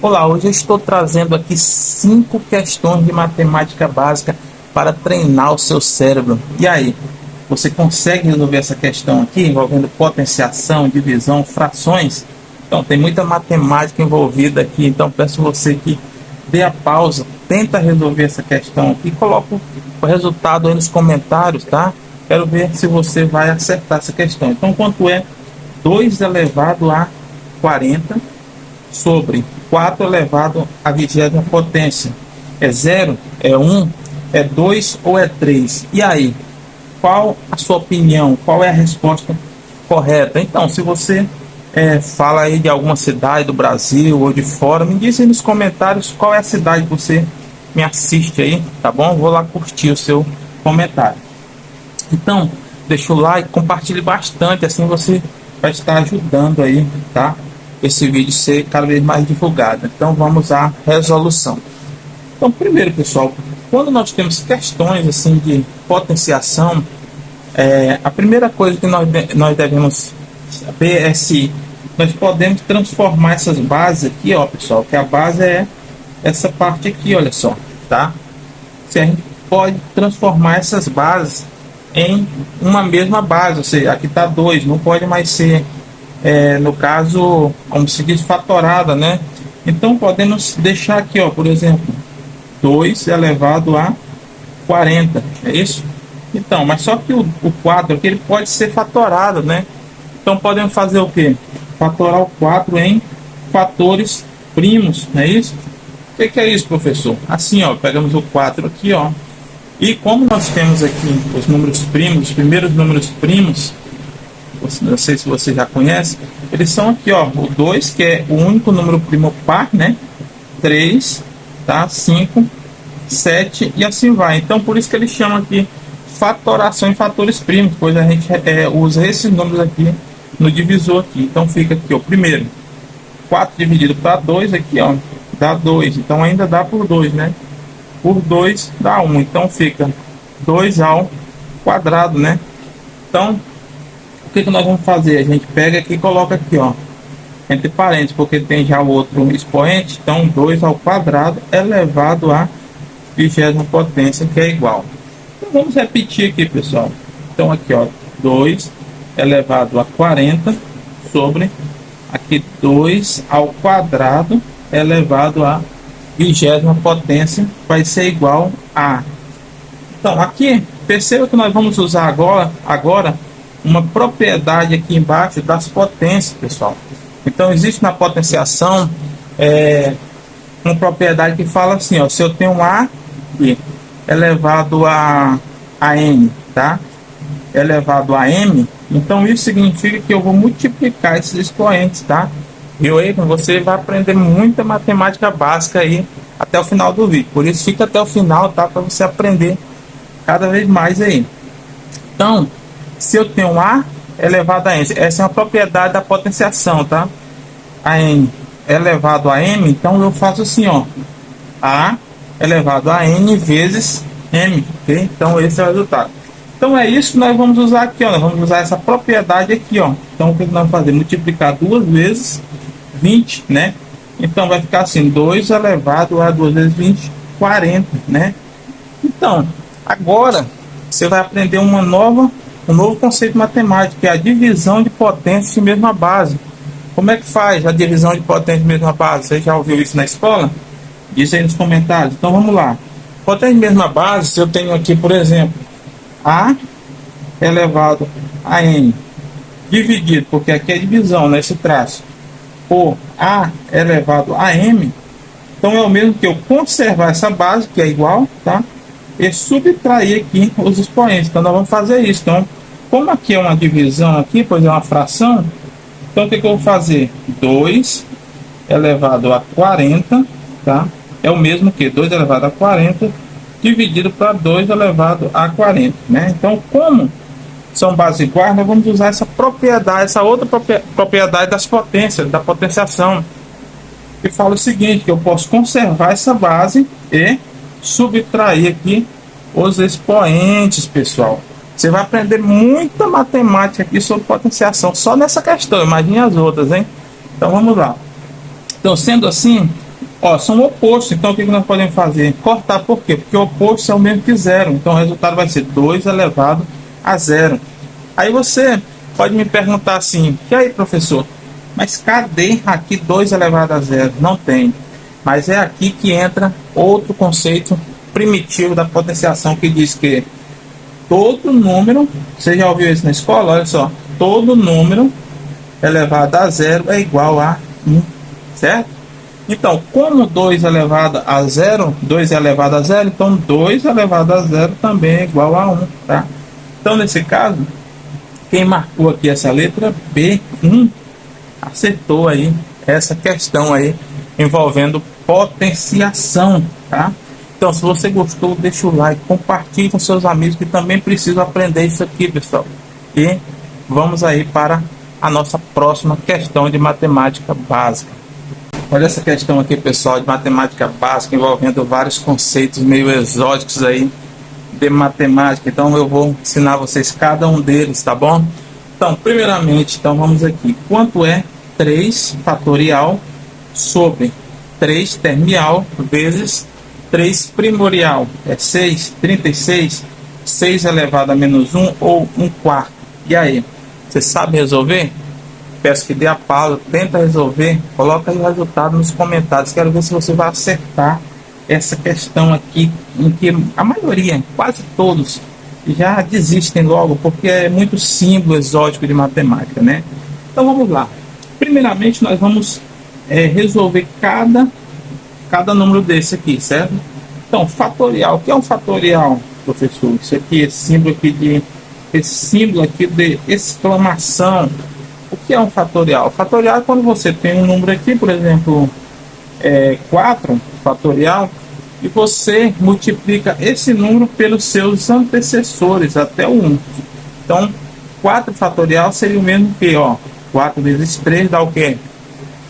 Olá, hoje eu estou trazendo aqui 5 questões de matemática básica para treinar o seu cérebro. E aí, você consegue resolver essa questão aqui envolvendo potenciação, divisão, frações? Então, tem muita matemática envolvida aqui, então peço você que dê a pausa, tenta resolver essa questão aqui e coloca o resultado aí nos comentários, tá? Quero ver se você vai acertar essa questão. Então, quanto é 2 elevado a 40 sobre 4 elevado à 20ª potência? É 0? É 1? É 2 ou é 3? E aí? Qual a sua opinião? Qual é a resposta correta? Então, se você fala aí de alguma cidade do Brasil ou de fora, me diz aí nos comentários qual é a cidade que você me assiste aí, tá bom? Vou lá curtir o seu comentário. Então, deixa o like, compartilhe bastante, assim você vai estar ajudando aí, tá? Esse vídeo ser cada vez mais divulgado. Então vamos à resolução. Então, primeiro, pessoal, quando nós temos questões assim de potenciação, a primeira coisa que nós devemos saber é se nós podemos transformar essas bases aqui, ó, pessoal, que a base é essa parte aqui, olha só, tá? Se a gente pode transformar essas bases em uma mesma base, ou seja, aqui está 2, não pode mais ser, no caso, como se diz, fatorada, né? Então podemos deixar aqui, ó, por exemplo, 2 elevado a 40, é isso? Então, mas só que o 4 aqui ele pode ser fatorado, né? Então podemos fazer o que? Fatorar o 4 em fatores primos, não é isso? O que é isso, professor? Assim, ó, pegamos o 4 aqui, ó, e como nós temos aqui os números primos, os primeiros números primos, não sei se você já conhece, eles são aqui, ó, o 2, que é o único número primo par, né? 3, tá? 5, 7 e assim vai. Então, por isso que eles chamam aqui fatoração em fatores primos, pois a gente usa esses números aqui no divisor aqui. Então, fica aqui, ó, primeiro, 4 dividido para 2 aqui, ó, dá 2. Então, ainda dá por 2, né? Por 2 dá 1, então fica 2 ao quadrado, né? Então, o que nós vamos fazer? A gente pega aqui e coloca aqui, ó, entre parênteses, porque tem já o outro expoente. Então, 2 ao quadrado elevado à 20ª potência, que é igual. Então, vamos repetir aqui, pessoal. Então, aqui, ó, 2 elevado a 40 sobre aqui 2 ao quadrado elevado a 20ª potência vai ser igual a. Então, aqui, perceba que nós vamos usar agora uma propriedade aqui embaixo das potências, pessoal. Então, existe na potenciação uma propriedade que fala assim, ó, se eu tenho um A elevado a N, tá? Elevado a M, então isso significa que eu vou multiplicar esses expoentes, tá? E aí você vai aprender muita matemática básica aí até o final do vídeo. Por isso fica até o final, tá? Para você aprender cada vez mais aí. Então, se eu tenho A elevado a N, essa é uma propriedade da potenciação, tá? A N elevado a M, então eu faço assim, ó, A elevado a N vezes M, ok? Então esse é o resultado. Então é isso que nós vamos usar aqui, ó. Nós vamos usar essa propriedade aqui, ó. Então o que nós vamos fazer? Multiplicar 2 vezes 20, né? Então vai ficar assim, 2 elevado a 2 vezes 20, 40, né? Então, agora você vai aprender um novo conceito matemático, que é a divisão de potências de mesma base. Como é que faz a divisão de potências de mesma base? Você já ouviu isso na escola? Diz aí nos comentários. Então vamos lá. Potência de mesma base, se eu tenho aqui, por exemplo, A elevado a N, dividido, porque aqui é divisão, nesse traço, por A elevado a M, então é o mesmo que eu conservar essa base, que é igual, tá? E subtrair aqui os expoentes. Então nós vamos fazer isso. Então, como aqui é uma divisão aqui, pois é uma fração, então o que eu vou fazer? 2 elevado a 40, tá? É o mesmo que 2 elevado a 40 dividido para 2 elevado a 40, né? Então, como são bases iguais, nós vamos usar essa propriedade, essa outra propriedade das potências, da potenciação, que fala o seguinte, que eu posso conservar essa base e subtrair aqui os expoentes, pessoal. Você vai aprender muita matemática aqui sobre potenciação, só nessa questão, imagine as outras, hein? Então vamos lá. Então, sendo assim, Ó, são opostos, então o que nós podemos fazer? Cortar, por quê? Porque o oposto é o mesmo que zero, então o resultado vai ser 2 elevado a zero. Aí você pode me perguntar assim, e aí, professor, mas cadê aqui 2 elevado a zero? Não tem, mas é aqui que entra outro conceito primitivo da potenciação, que diz que todo número, você já ouviu isso na escola? Olha só, todo número elevado a zero é igual a 1, certo? Então, como 2 elevado a zero, 2 é elevado a zero, então 2 elevado a zero também é igual a 1, tá? Então, nesse caso, quem marcou aqui essa letra B1 acertou aí essa questão aí envolvendo potenciação, tá? Então, se você gostou, deixa o like, compartilhe com seus amigos que também precisam aprender isso aqui, pessoal. E vamos aí para a nossa próxima questão de matemática básica. Olha essa questão aqui, pessoal, de matemática básica, envolvendo vários conceitos meio exóticos aí de matemática. Então eu vou ensinar vocês cada um deles, tá bom? Então, primeiramente, então vamos aqui. Quanto é 3 fatorial sobre 3 termial vezes 3 primorial? É 6, 36, 6 elevado a menos 1 ou 1 quarto? E aí, você sabe resolver? Peço que dê a pausa, tenta resolver, coloca aí o resultado nos comentários. Quero ver se você vai acertar essa questão aqui, em que a maioria, quase todos, já desistem logo, porque é muito símbolo exótico de matemática, né? Então vamos lá. Primeiramente nós vamos resolver cada número desse aqui, certo? Então, fatorial. O que é um fatorial, professor? Isso aqui, esse símbolo aqui de exclamação. O que é um fatorial? Fatorial é quando você tem um número aqui, por exemplo, 4 fatorial, e você multiplica esse número pelos seus antecessores até o 1. Então, 4 fatorial seria o mesmo que, ó, 4 vezes 3 dá o quê?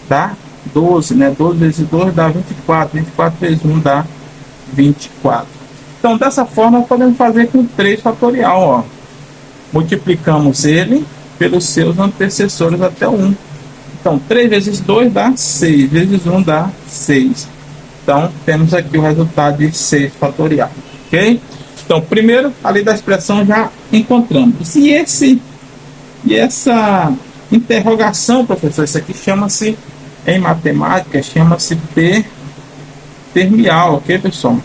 Dá 12, né? 12 vezes 2 dá 24. 24 vezes 1 dá 24. Então, dessa forma, podemos fazer com 3 fatorial, ó. Multiplicamos ele pelos seus antecessores até o 1. Então, 3 vezes 2 dá 6, vezes 1 dá 6. Então, temos aqui o resultado de 6 fatorial, ok? Então, primeiro, ali da expressão já encontramos. E essa interrogação, professor, isso aqui chama-se, em matemática, chama-se termial, ok, pessoal?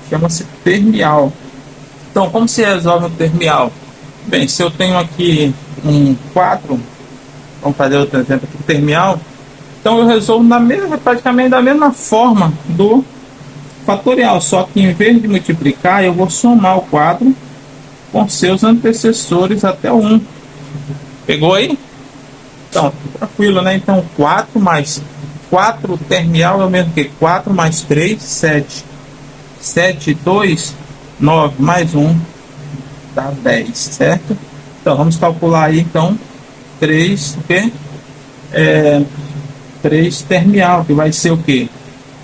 Chama-se termial. Então, como se resolve um termial? Bem, se eu tenho aqui um 4, vamos fazer outro exemplo aqui, termial, então eu resolvo praticamente da mesma forma do fatorial, só que em vez de multiplicar, eu vou somar o 4 com seus antecessores até o 1. Pegou aí? Então, tranquilo, né? Então, 4 mais 4 termial é o mesmo que 4 mais 3, 7. 7, 2, 9 mais 1 dá 10, certo? Então, vamos calcular aí, então, 3, o quê? 3 termial, que vai ser o quê?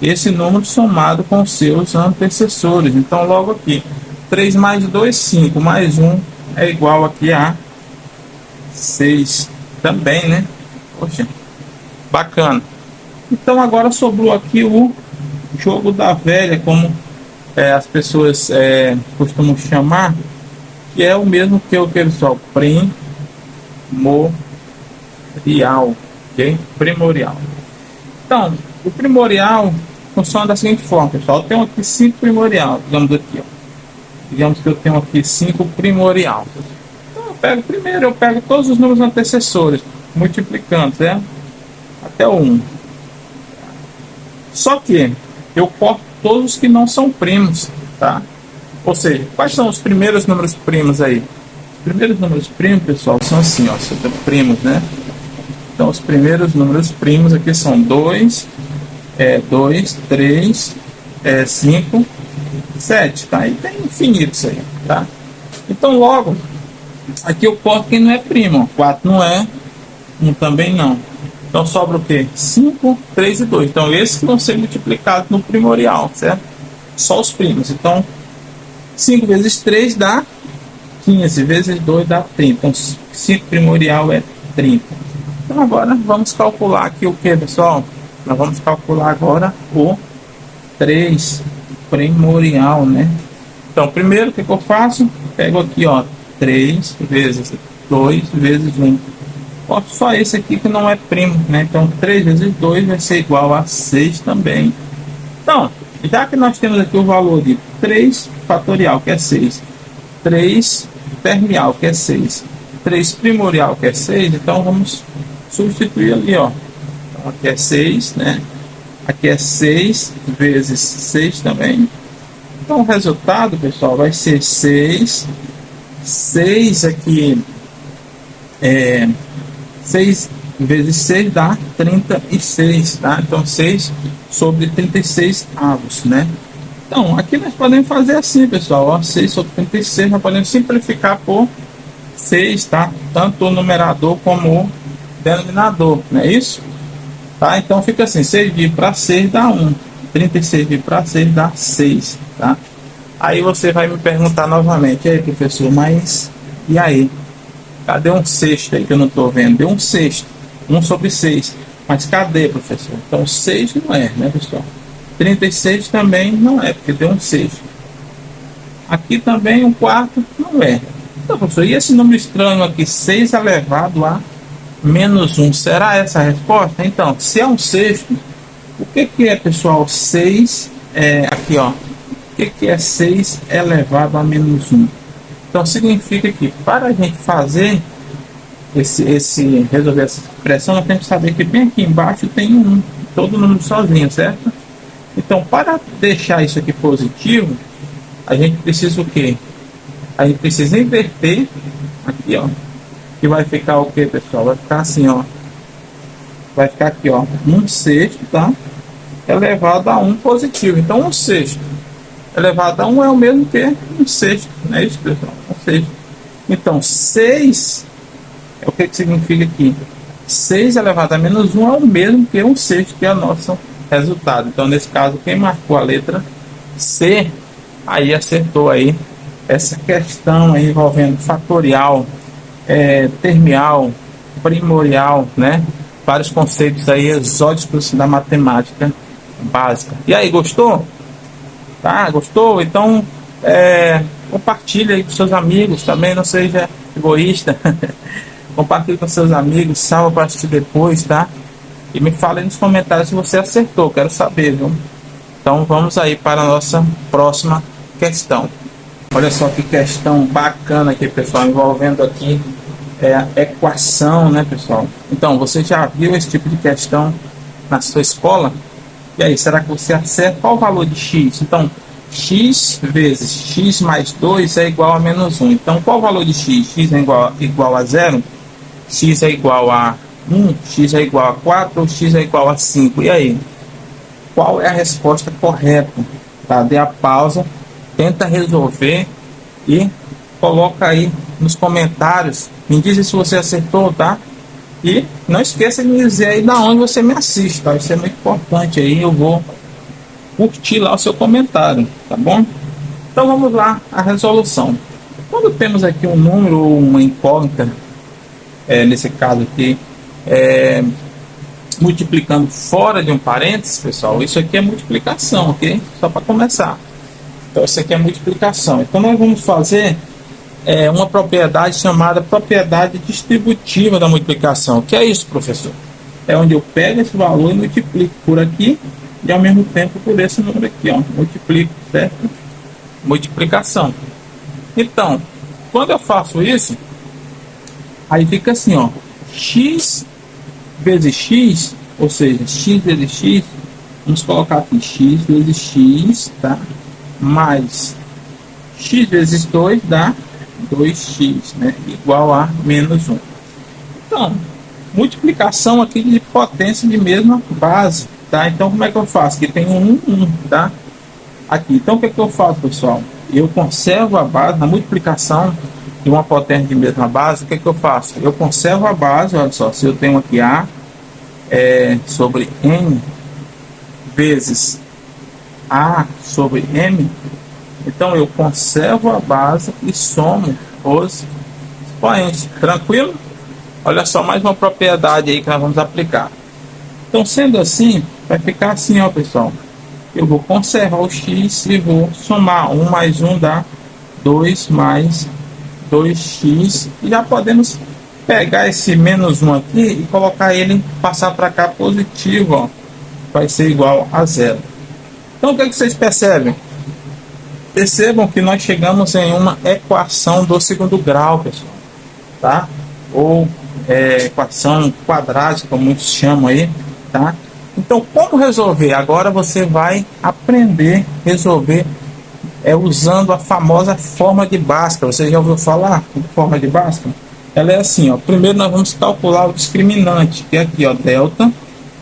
Esse número somado com seus antecessores. Então, logo aqui, 3 mais 2, 5, mais 1 é igual aqui a 6 também, né? Poxa, bacana. Então, agora sobrou aqui o jogo da velha, como as pessoas costumam chamar, que é o mesmo que o que, pessoal? Primorial, ok? Primorial. Então, o primorial funciona da seguinte forma, pessoal. Eu tenho aqui 5 primorial, digamos aqui, ó. Digamos que eu tenho aqui 5 primorial. Então, eu pego todos os números antecessores, multiplicando, certo? Até o 1. Só que eu corto todos os que não são primos, tá? Ou seja, quais são os primeiros números primos aí? Os primeiros números primos, pessoal, são assim, ó, primos, né? Então, os primeiros números primos aqui são 2, 3, 5, 7, tá? E tem infinitos aí, tá? Então, logo, aqui eu corto quem não é primo, ó. 4 não é, 1 também não. Então, sobra o quê? 5, 3 e 2. Então, esses que vão ser multiplicados no primorial, certo? Só os primos. Então, 5 vezes 3 dá 15, vezes 2 dá 30. Então, 5 primorial é 30. Então, agora vamos calcular aqui o que, pessoal? Nós vamos calcular agora o 3 primorial, né? Então, primeiro, o que eu faço? Pego aqui, ó, 3 vezes 2 vezes 1. Ó, só esse aqui que não é primo, né? Então, 3 vezes 2 vai ser igual a 6 também. Então, já que nós temos aqui o valor de 3 fatorial, que é 6, 3 termial, que é 6, 3 primorial, que é 6, então vamos substituir ali, ó. Então, aqui é 6, né? Aqui é 6 vezes 6 também. Então, o resultado, pessoal, vai ser 6. 6 aqui, 6 vezes 6 dá 36, tá? Então, 6 sobre 36 avos, né? Então, aqui nós podemos fazer assim, pessoal, ó, 6 sobre 36, nós podemos simplificar por 6, tá? Tanto o numerador como o denominador, não é isso? Tá? Então, fica assim, 6 dividido para 6 dá 1, 36 dividido para 6 dá 6, tá? Aí você vai me perguntar novamente, e aí, professor, mas e aí? Cadê um sexto aí que eu não estou vendo? Deu um sexto, 1 sobre 6. Mas cadê, professor? Então 6 não é, né, pessoal? 36 também não é, porque deu um sexto. Aqui também um quarto não é. Então, professor, e esse número estranho aqui, 6 elevado a menos 1, será essa a resposta? Então, se é um sexto, o que é, pessoal? 6, aqui, ó. O que é 6 elevado a menos 1? Então, significa que para a gente fazer resolver essa expressão, nós temos que saber que bem aqui embaixo tem um todo número sozinho, certo? Então, para deixar isso aqui positivo, a gente precisa o quê? A gente precisa inverter aqui, ó. Que vai ficar o que, pessoal? Vai ficar assim, ó. Vai ficar aqui, ó. 1 sexto, tá? Elevado a 1 positivo. Então, 1 sexto elevado a 1 é o mesmo que 1 sexto. Não é isso, pessoal? 1 sexto. Então, 6 é o que significa aqui? 6 elevado a menos 1 é o mesmo que 1 sexto, que é o nosso resultado. Então, nesse caso, quem marcou a letra C, aí acertou aí essa questão aí envolvendo fatorial, termial, primorial, né? Vários conceitos aí exóticos da matemática básica. E aí, gostou? Tá? Gostou? Então, compartilha aí com seus amigos também, não seja egoísta. Compartilhe com seus amigos, salva para assistir depois, tá? E me fala aí nos comentários se você acertou, quero saber, viu? Então vamos aí para a nossa próxima questão. Olha só que questão bacana aqui, pessoal, envolvendo aqui a equação, né, pessoal? Então, você já viu esse tipo de questão na sua escola? E aí, será que você acerta? Qual o valor de x? Então, x vezes x mais 2 é igual a menos 1. Então, qual o valor de x? X é igual a 0? X é igual a 1? X é igual a 4? Ou x é igual a 5? E aí? Qual é a resposta correta? Tá? Dê a pausa, tenta resolver e coloca aí nos comentários. Me diz se você acertou, tá? E não esqueça de me dizer aí da onde você me assiste, tá? Isso é muito importante aí, eu vou curtir lá o seu comentário, tá bom? Então vamos lá, a resolução. Quando temos aqui um número ou uma incógnita, nesse caso aqui, multiplicando fora de um parênteses, pessoal, isso aqui é multiplicação, ok? Só para começar. Então isso aqui é multiplicação. Então nós vamos fazer uma propriedade chamada propriedade distributiva da multiplicação. O que é isso, professor? É onde eu pego esse valor e multiplico por aqui e ao mesmo tempo por esse número aqui, ó. Multiplico, certo? Multiplicação. Então, quando eu faço isso, aí fica assim, ó. X vezes x, ou seja, x vezes x, vamos colocar aqui x vezes x, tá? Mais x vezes 2 dá 2x, né? Igual a menos 1. Então, multiplicação aqui de potência de mesma base, tá? Então, como é que eu faço? Aqui tem um 1, tá? Aqui. Então, o que é que eu faço, pessoal? Eu conservo a base na multiplicação de uma potência de mesma base. O que é que eu faço? Eu conservo a base, olha só, se eu tenho aqui A sobre N vezes A sobre M, então eu conservo a base e somo os expoentes. Tranquilo? Olha só, mais uma propriedade aí que nós vamos aplicar. Então, sendo assim, vai ficar assim, ó, pessoal. eu vou conservar o x e vou somar. 1 mais 1 dá 2 mais 2x. E já podemos pegar esse menos 1 aqui e colocar ele, passar para cá positivo, ó. Vai ser igual a zero. Então o que vocês percebem? Percebam que nós chegamos em uma equação do segundo grau, pessoal, tá? Ou equação quadrática, como muitos chamam aí, tá? Então, como resolver? Agora você vai aprender a resolver usando a famosa forma de Bhaskara. Você já ouviu falar de forma de Bhaskara? Ela é assim, ó. Primeiro nós vamos calcular o discriminante, que é aqui, ó, delta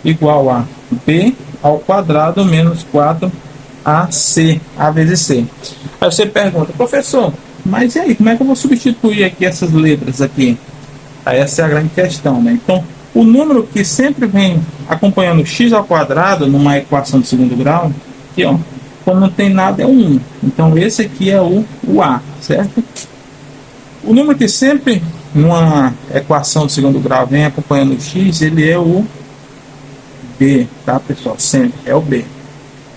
igual a b ao quadrado menos 4ac, a vezes c. Aí você pergunta, professor, mas e aí, como é que eu vou substituir aqui essas letras aqui? Aí essa é a grande questão, né? Então, o número que sempre vem acompanhando x ao quadrado numa equação de segundo grau, aqui, ó, quando não tem nada é o 1. Então, esse aqui é o a, certo? O número que sempre numa equação de segundo grau vem acompanhando o x, ele é o b, tá, pessoal? Sempre é o b.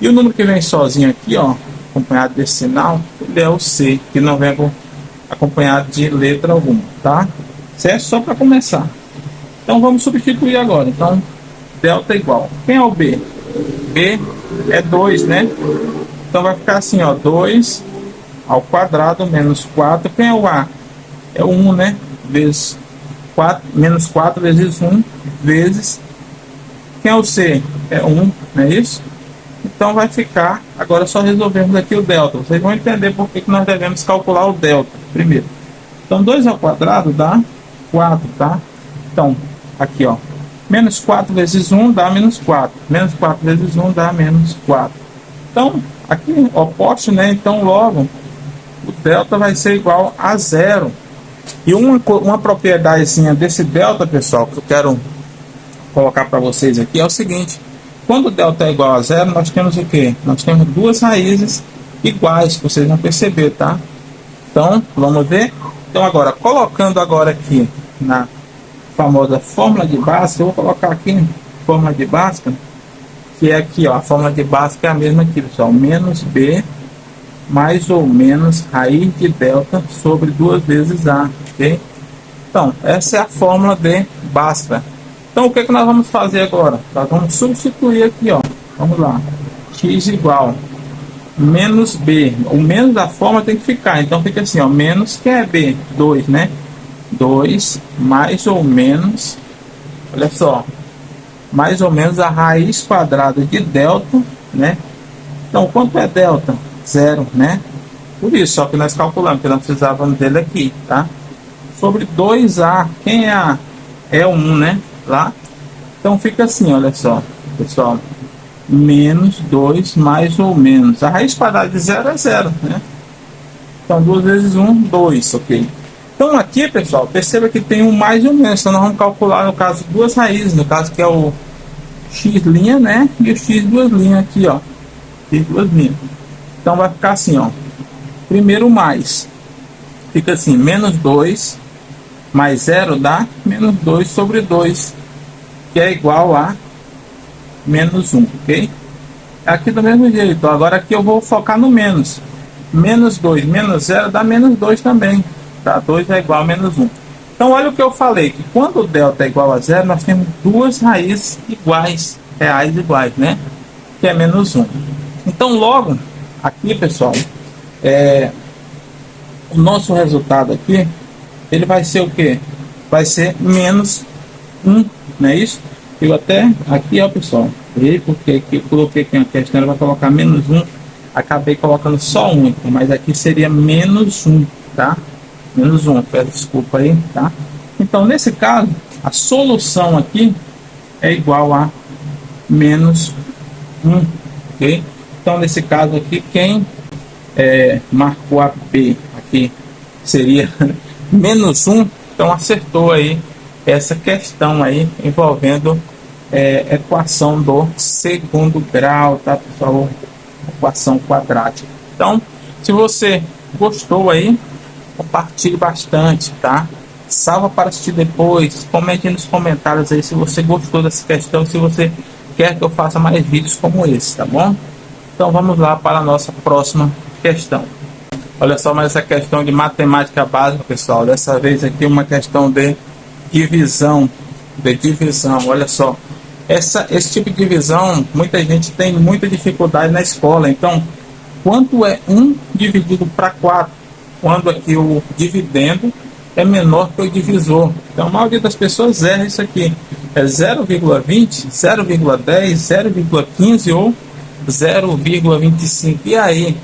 E o número que vem sozinho aqui, ó, acompanhado desse sinal, ele é o c, que não vem acompanhado de letra alguma, tá? Certo? Só para começar. Então vamos substituir agora. Então, delta igual. Quem é o b? B é 2, né? Então vai ficar assim, ó, 2 ao quadrado menos 4. Quem é o a? É o 1, né? Vezes 4, menos 4 vezes 1, vezes... Quem é o c? É 1, não é isso? Então vai ficar, agora só resolvemos aqui o delta. Vocês vão entender por que nós devemos calcular o delta primeiro. Então 2 ao quadrado dá 4, tá? Então, aqui, ó, menos 4 vezes 1 dá menos 4. Menos 4 vezes 1 dá menos 4. Então, aqui, oposto, né? Então, logo, o delta vai ser igual a zero. E uma propriedadezinha desse delta, pessoal, que eu quero colocar para vocês aqui é o seguinte. Quando o delta é igual a zero, nós temos o quê? Nós temos duas raízes iguais, que vocês vão perceber, tá? Então, vamos ver. Então, agora, colocando agora aqui na famosa fórmula de Bhaskara, eu vou colocar aqui fórmula de Bhaskara, que é aqui, ó, a fórmula de Bhaskara é a mesma aqui, pessoal, menos b mais ou menos raiz de delta sobre 2 vezes a, ok? Então, essa é a fórmula de Bhaskara. Então, o que nós vamos fazer agora? Nós vamos substituir aqui, ó, vamos lá, x igual menos b, o menos da forma tem que ficar, então fica assim, ó, menos, que é b? 2, né? 2 mais ou menos, olha só, mais ou menos a raiz quadrada de delta, né? Então, quanto é delta? 0, né? Por isso, só que nós calculamos, que nós precisávamos dele aqui, tá? Sobre 2a, quem é a? É 1, né? Lá. Então, fica assim, olha só, pessoal, menos 2 mais ou menos, a raiz quadrada de 0 é 0, né? Então, 2 vezes 1, 2, ok? Então aqui, pessoal, perceba que tem um mais e um menos. Então nós vamos calcular, no caso, duas raízes. No caso que é o x', né? E o x duas linhas aqui, ó. X duas linhas. Então vai ficar assim, ó. Primeiro mais. Fica assim, menos 2 mais 0 dá menos 2 sobre 2. Que é igual a menos 1, ok? Aqui do mesmo jeito. Agora aqui eu vou focar no menos. Menos 2 menos 0 dá menos 2 também. Tá? 2 é igual a menos 1. Então, olha o que eu falei, que quando o delta é igual a 0, nós temos duas raízes iguais, reais iguais, né? Que é menos 1. Então, logo, aqui, pessoal, o nosso resultado aqui, ele vai ser o quê? Vai ser menos 1, não é isso? Eu até, aqui, ó, pessoal, porque aqui eu coloquei aqui uma questão, ele vai colocar menos 1, acabei colocando só 1, mas aqui seria menos 1, tá? Menos 1, peço desculpa aí, tá? Então, nesse caso, a solução aqui é igual a menos 1, ok? Então, nesse caso aqui, quem marcou a B aqui seria menos 1, então acertou aí essa questão aí envolvendo equação do segundo grau, tá, pessoal? Equação quadrática. Então, se você gostou aí, compartilhe bastante, tá? Salva para assistir depois, comente nos comentários aí se você gostou dessa questão, se você quer que eu faça mais vídeos como esse, tá bom? Então vamos lá para a nossa próxima questão. Olha só mais essa questão de matemática básica, pessoal. Dessa vez aqui uma questão de divisão. Olha só. Esse tipo de divisão, muita gente tem muita dificuldade na escola. Então, quanto é 1 dividido para 4? Quando aqui o dividendo é menor que o divisor. Então, a maioria das pessoas erra isso aqui. É 0,20, 0,10, 0,15 ou 0,25. E aí?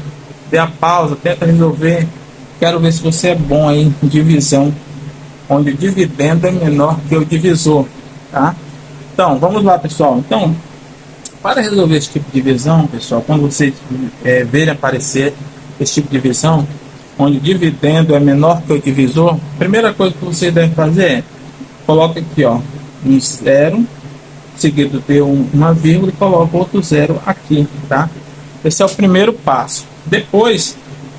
Dê a pausa, tenta resolver. Quero ver se você é bom aí em divisão, onde o dividendo é menor que o divisor, tá? Então, vamos lá, pessoal. Então, para resolver esse tipo de divisão, pessoal, quando vocês verem aparecer esse tipo de divisão, onde o dividendo é menor que o divisor, a primeira coisa que vocês devem fazer é, coloca aqui, ó, um zero, seguido de uma vírgula e coloca outro zero aqui, tá? Esse é o primeiro passo. Depois,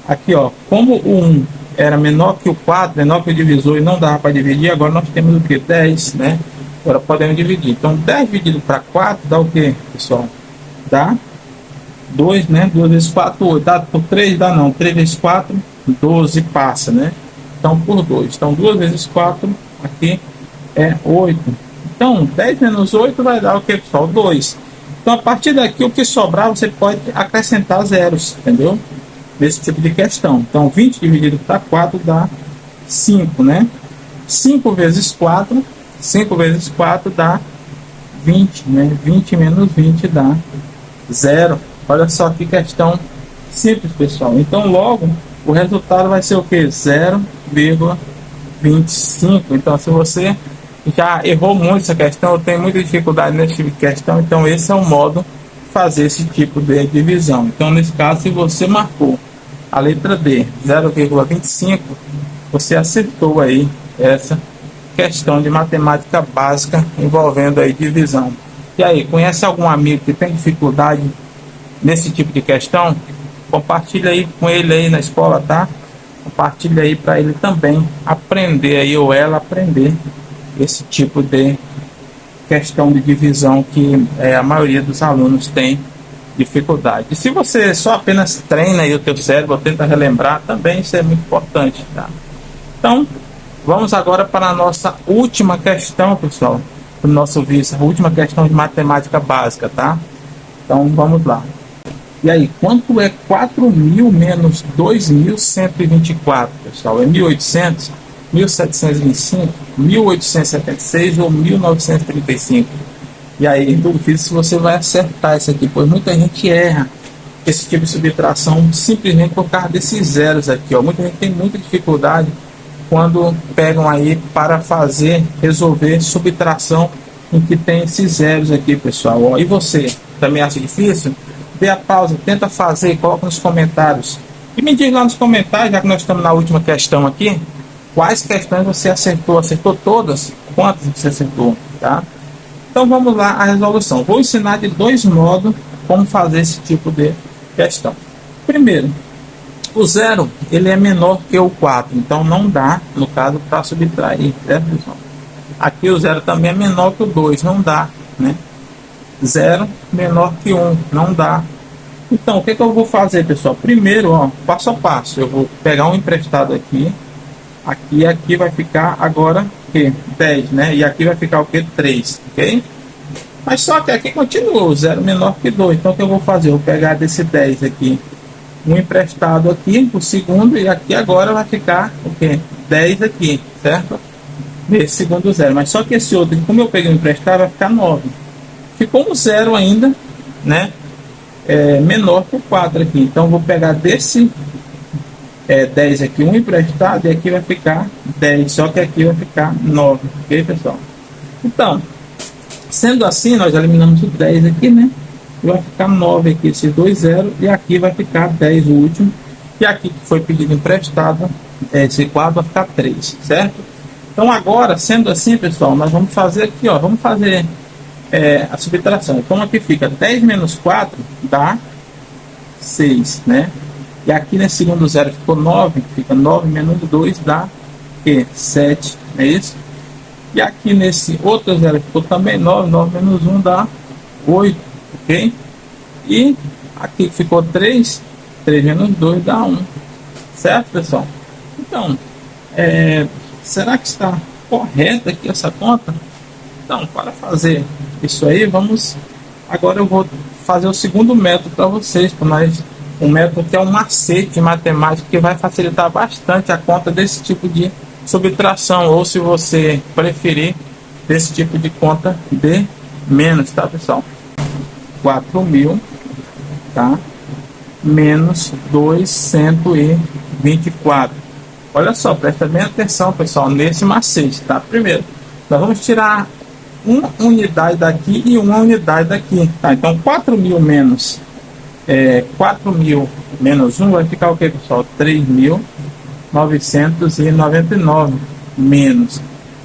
aqui, ó, como o 1 era menor que o 4, menor que o divisor e não dava para dividir, agora nós temos o que? 10, né? Agora podemos dividir. Então, 10 dividido para 4 dá o que, pessoal? Dá 2, né? 2 vezes 4, 8. Dá por 3? Dá não. 3 vezes 4, 12 passa, né? Então, por 2. Então, 2 vezes 4 aqui é 8. Então, 10 menos 8 vai dar o que, pessoal? 2. Então, a partir daqui, o que sobrar, você pode acrescentar zeros, entendeu? Desse tipo de questão. Então, 20 dividido para 4 dá 5, né? 5 vezes 4 dá 20, né? 20 menos 20 dá 0. Olha só que questão simples, pessoal. Então, logo, o resultado vai ser o que? 0,25. Então, se você já errou muito essa questão, eu tenho muita dificuldade nesse tipo de questão, então esse é o modo de fazer esse tipo de divisão. Então, nesse caso, se você marcou a letra D, 0,25, você acertou aí essa questão de matemática básica envolvendo aí divisão. E aí, conhece algum amigo que tem dificuldade nesse tipo de questão? Compartilha aí com ele aí na escola, tá? Compartilha aí para ele também aprender aí, ou ela aprender esse tipo de questão de divisão que a maioria dos alunos tem dificuldade. E se você só apenas treina aí o teu cérebro, tenta relembrar, também isso é muito importante, tá? Então, vamos agora para a nossa última questão, pessoal, do nosso vídeo, a última questão de matemática básica, tá? Então, vamos lá. E aí, quanto é 4.000 menos 2.124, pessoal? É 1.800? 1725, 1876 ou 1935? E aí, duvido se você vai acertar isso aqui, pois muita gente erra esse tipo de subtração simplesmente por causa desses zeros aqui, ó. Muita gente tem muita dificuldade quando pegam aí para resolver subtração em que tem esses zeros aqui, pessoal, ó. E você também acha difícil? Dê a pausa, tenta fazer, coloca nos comentários e me diz lá nos comentários, já que nós estamos na última questão aqui, quais questões você acertou? Acertou todas? Quantas você acertou? Tá? Então vamos lá a resolução. Vou ensinar de dois modos como fazer esse tipo de questão. Primeiro, o zero ele é menor que o 4, então não dá, no caso, para subtrair, certo, pessoal? Aqui o zero também é menor que o 2, não dá, né? 0 menor que 1, não dá. Então, o que eu vou fazer, pessoal? Primeiro, ó, passo a passo, eu vou pegar um emprestado aqui. Aqui vai ficar agora o que? 10, né? E aqui vai ficar o que? 3, ok? Mas só que aqui continua o 0 menor que 2. Então o que eu vou fazer? Eu vou pegar desse 10 aqui, um emprestado aqui, o segundo, e aqui agora vai ficar o que? 10 aqui, certo? Esse segundo 0. Mas só que esse outro, como eu peguei um emprestado, vai ficar 9. Ficou um 0 ainda, né? Menor que o 4 aqui. Então eu vou pegar desse 10 aqui, um emprestado, e aqui vai ficar 10, só que aqui vai ficar 9, ok, pessoal? Então, sendo assim, nós eliminamos o 10 aqui, né? E vai ficar 9 aqui, esses dois zeros, e aqui vai ficar 10 o último, e aqui que foi pedido emprestado, esse 4 vai ficar 3, certo? Então agora, sendo assim, pessoal, nós vamos fazer aqui, ó, vamos fazer a subtração. Então aqui fica 10 menos 4 dá 6, né? E aqui nesse segundo zero ficou 9, fica 9 menos 2 dá que 7, não é isso? E aqui nesse outro zero ficou também 9, 9 menos 1 dá 8, ok? E Aqui ficou 3, 3 menos 2 dá 1. Certo, pessoal? Então, será que está correta aqui essa conta? Então, para fazer isso aí, agora eu vou fazer o segundo método para vocês, um método que é um macete matemático que vai facilitar bastante a conta desse tipo de subtração, ou se você preferir, desse tipo de conta de menos, tá, pessoal? 4.000, tá? Menos 224. Olha só, presta bem atenção, pessoal, nesse macete, tá? Primeiro, nós vamos tirar uma unidade daqui e uma unidade daqui, tá? Então 4.000 menos 4.000 menos 1 vai ficar o que, pessoal? 3.999 menos.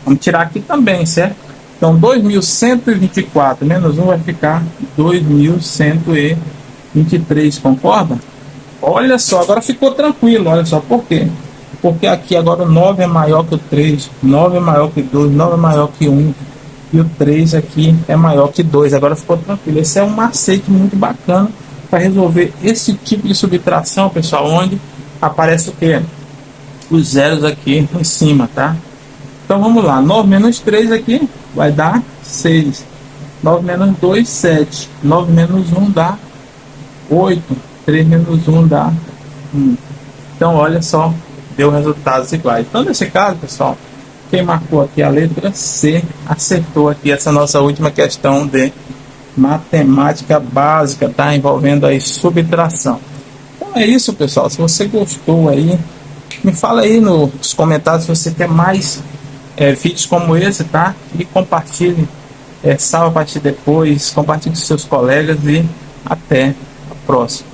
Vamos tirar aqui também, certo? Então 2.124 menos 1 vai ficar 2.123, concorda? Olha só, agora ficou tranquilo, olha só, por quê? Porque aqui agora o 9 é maior que o 3, 9 é maior que 2, 9 é maior que 1, e o 3 aqui é maior que 2. Agora ficou tranquilo. Esse é um macete muito bacana para resolver esse tipo de subtração, pessoal, onde aparece o que? Os zeros aqui em cima, tá? Então vamos lá, 9 menos 3 aqui vai dar 6, 9 menos 2, 7, 9 menos 1 dá 8, 3 menos 1 dá 1. Então olha só, deu resultados iguais. Então nesse caso, pessoal, quem marcou aqui a letra C acertou aqui essa nossa última questão de matemática básica, tá? Envolvendo aí subtração. Então é isso, pessoal. Se você gostou aí, me fala aí nos comentários se você quer mais vídeos como esse, tá? E compartilhe, salva a partir depois, compartilhe com seus colegas e até a próxima.